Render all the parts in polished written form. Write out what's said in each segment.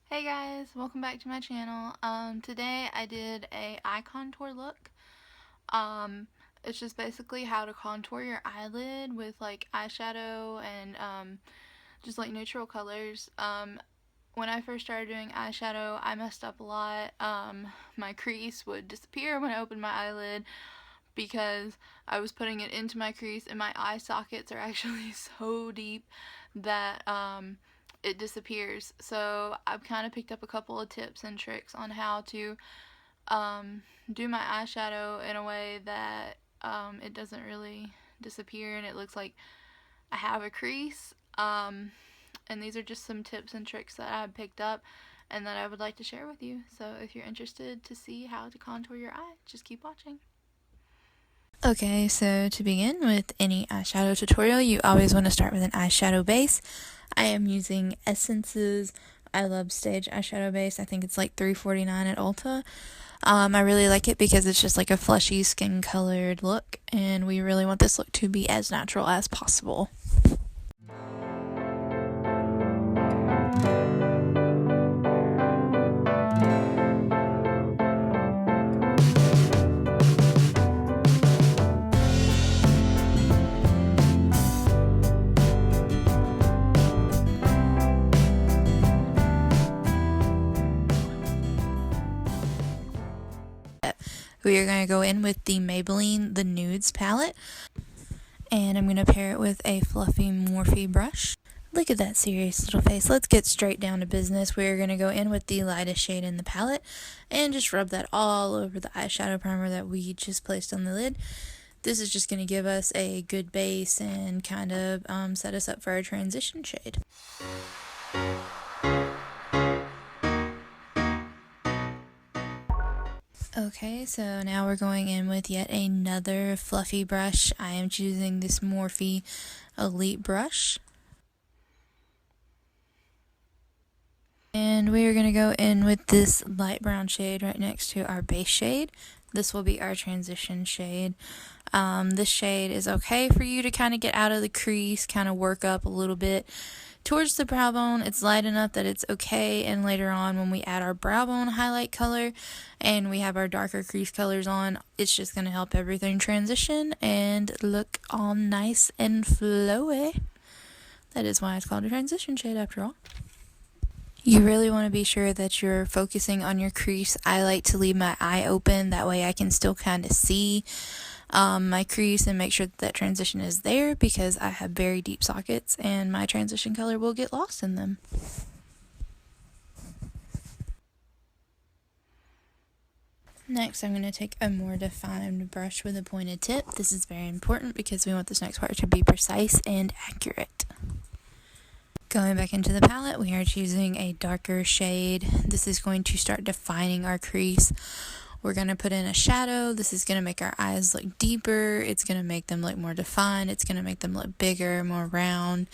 Hey guys, welcome back to my channel. Today I did a eye contour look. It's just basically how to contour your eyelid with like eyeshadow and just like neutral colors. When I first started doing eyeshadow, I messed up a lot. My crease would disappear when I opened my eyelid because I was putting it into my crease, and my eye sockets are actually so deep that it disappears. So I've kind of picked up a couple of tips and tricks on how to do my eyeshadow in a way that it doesn't really disappear and it looks like I have a crease. And these are just some tips and tricks that I picked up and that I would like to share with you. So if you're interested to see how to contour your eye, just keep watching. Okay, so to begin with any eyeshadow tutorial, you always want to start with an eyeshadow base. I am using Essence's I Love Stage eyeshadow base. I think it's like $3.49 at Ulta. I really like it because it's just like a fleshy skin colored look, and we really want this look to be as natural as possible. We are going to go in with the Maybelline the Nudes palette, and I'm going to pair it with a fluffy Morphe brush. Look at that serious little face. Let's get straight down to business. We're going to go in with the lightest shade in the palette and just rub that all over the eyeshadow primer that we just placed on the lid. This is just going to give us a good base and kind of set us up for our transition shade. Okay, so now we're going in with yet another fluffy brush. I am choosing this Morphe Elite brush. And we are going to go in with this light brown shade right next to our base shade. This will be our transition shade. This shade is okay for you to kind of get out of the crease, kind of work up a little bit towards the brow bone. It's light enough that it's okay, and later on when we add our brow bone highlight color and we have our darker crease colors on, it's just going to help everything transition and look all nice and flowy. That is why it's called a transition shade after all. You really want to be sure that you're focusing on your crease. I like to leave my eye open, that way I can still kind of see my crease and make sure that transition is there, because I have very deep sockets and my transition color will get lost in them. Next, I'm going to take a more defined brush with a pointed tip. This is very important because we want this next part to be precise and accurate. Going back into the palette, we are choosing a darker shade. This is going to start defining our crease. We're going to put in a shadow. This is going to make our eyes look deeper. It's going to make them look more defined. It's going to make them look bigger, more round.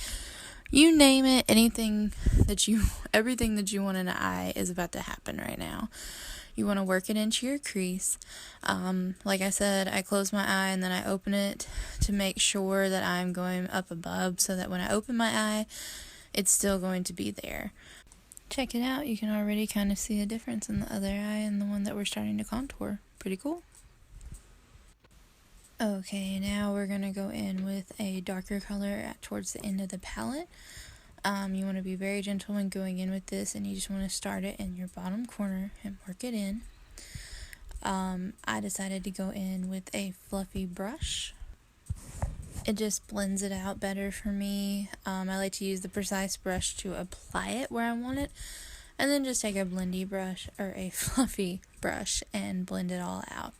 You name it, everything that you want in an eye is about to happen right now. You want to work it into your crease. Like I said, I close my eye and then I open it to make sure that I'm going up above, so that when I open my eye, it's still going to be there. Check it out, you can already kind of see a difference in the other eye and the one that we're starting to contour. Pretty cool. Okay, now we're going to go in with a darker color towards the end of the palette. You want to be very gentle when going in with this, and you just want to start it in your bottom corner and work it in. I decided to go in with a fluffy brush. It just blends it out better for me. I like to use the precise brush to apply it where I want it, and then just take a blendy brush or a fluffy brush and blend it all out.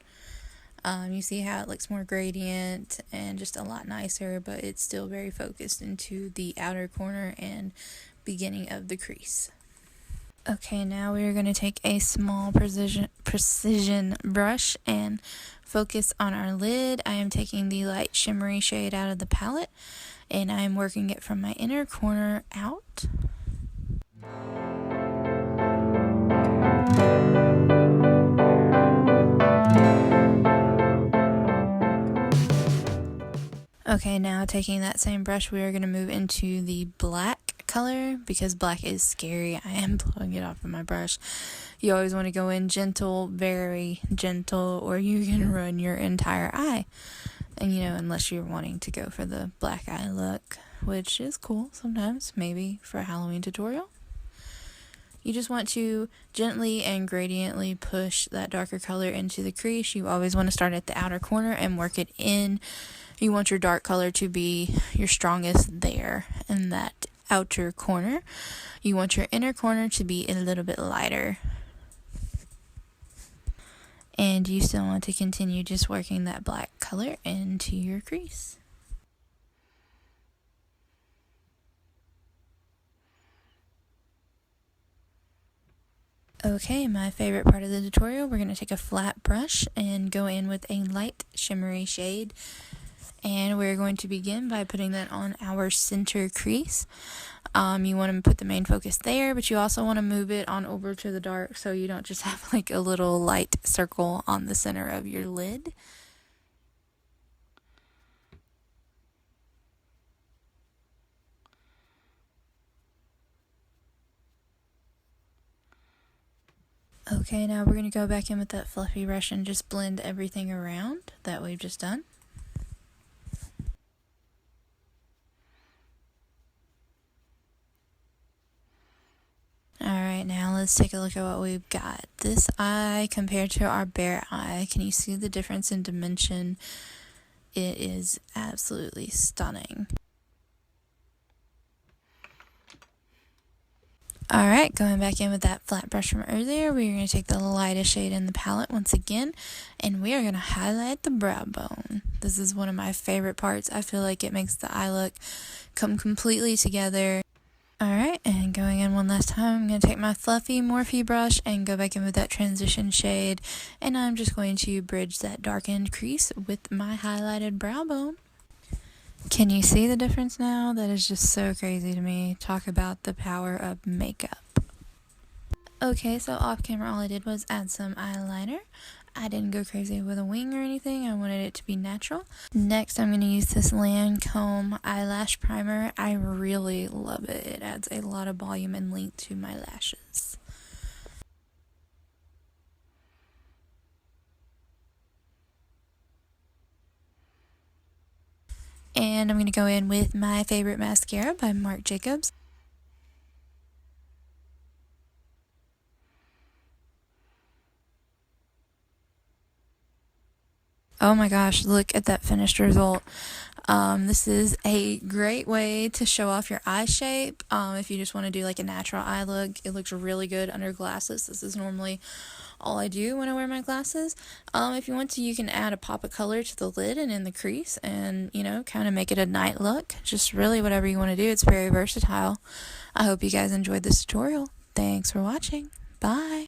You see how it looks more gradient and just a lot nicer, but it's still very focused into the outer corner and beginning of the crease. Okay, now we are going to take a small precision brush and focus on our lid. I am taking the light shimmery shade out of the palette, and I am working it from my inner corner out. Okay, now taking that same brush, we are going to move into the black color because black is scary. I am blowing it off with my brush. You always want to go in gentle, very gentle, or you can ruin your entire eye. And unless you're wanting to go for the black eye look, which is cool sometimes, maybe for a Halloween tutorial. You just want to gently and gradiently push that darker color into the crease. You always want to start at the outer corner and work it in. You want your dark color to be your strongest there in that outer corner. You want your inner corner to be a little bit lighter. And you still want to continue just working that black color into your crease. Okay, my favorite part of the tutorial, we're going to take a flat brush and go in with a light shimmery shade. And we're going to begin by putting that on our center crease. You want to put the main focus there, but you also want to move it on over to the dark so you don't just have like a little light circle on the center of your lid. Okay, now we're going to go back in with that fluffy brush and just blend everything around that we've just done. Alright, now let's take a look at what we've got. This eye compared to our bare eye, can you see the difference in dimension? It is absolutely stunning. Alright, going back in with that flat brush from earlier, we're going to take the lightest shade in the palette once again, and we are going to highlight the brow bone. This is one of my favorite parts. I feel like it makes the eye look come completely together. Alright, and going in one last time, I'm going to take my fluffy Morphe brush and go back in with that transition shade, and I'm just going to bridge that darkened crease with my highlighted brow bone. Can you see the difference now? That is just so crazy to me. Talk about the power of makeup. Okay, so off camera all I did was add some eyeliner. I didn't go crazy with a wing or anything. I wanted it to be natural. Next, I'm going to use this Lancome eyelash primer. I really love it. It adds a lot of volume and length to my lashes. And I'm going to go in with my favorite mascara by Marc Jacobs. Oh my gosh, look at that finished result. This is a great way to show off your eye shape. If you just want to do like a natural eye look, it looks really good under glasses. This is normally all I do when I wear my glasses. If you want to, you can add a pop of color to the lid and in the crease and, kind of make it a night look. Just really whatever you want to do. It's very versatile. I hope you guys enjoyed this tutorial. Thanks for watching. Bye.